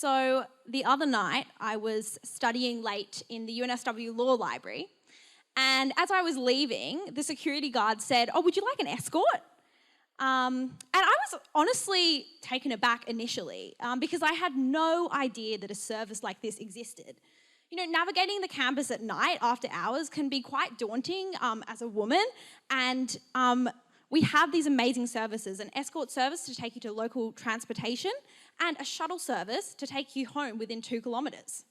So the other night, I was studying late in the UNSW Law Library, and as I was leaving, the security guard said, "Oh, would you like an escort?" And I was honestly taken aback initially because I had no idea that a service like this existed. You know, navigating the campus at night after hours can be quite daunting as a woman, and we have these amazing services, an escort service to take you to local transportation and a shuttle service to take you home within 2 kilometres.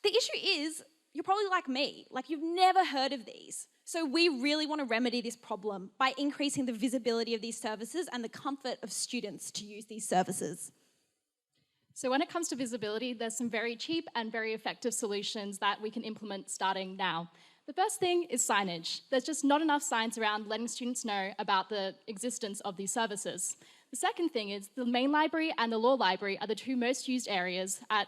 The issue is, you're probably like me, like you've never heard of these. So we really want to remedy this problem by increasing the visibility of these services and the comfort of students to use these services. So when it comes to visibility, there's some very cheap and very effective solutions that we can implement starting now. The first thing is signage. There's just not enough signs around letting students know about the existence of these services. The second thing is the main library and the law library are the 2 most used areas at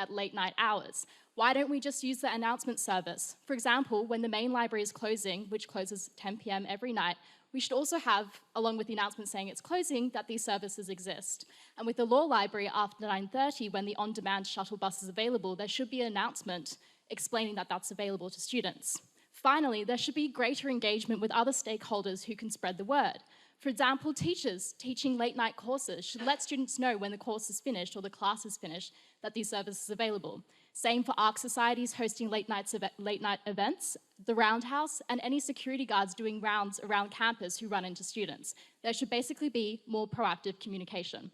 late night hours. Why don't we just use the announcement service? For example, when the main library is closing, which closes at 10 p.m. every night, we should also have, along with the announcement saying it's closing, that these services exist. And with the law library after 9:30, when the on-demand shuttle bus is available, there should be an announcement explaining that that's available to students. Finally, there should be greater engagement with other stakeholders who can spread the word. For example, teachers teaching late night courses should let students know when the course is finished or the class is finished that these services are available. Same for ARC societies hosting late night events, the Roundhouse, and any security guards doing rounds around campus who run into students. There should basically be more proactive communication.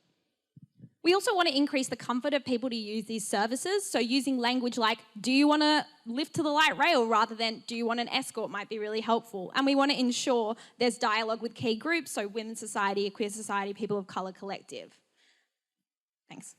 We also want to increase the comfort of people to use these services, so using language like, do you want to lift to the light rail rather than do you want an escort might be really helpful. And we want to ensure there's dialogue with key groups, so Women's Society, Queer Society, People of Colour Collective. Thanks.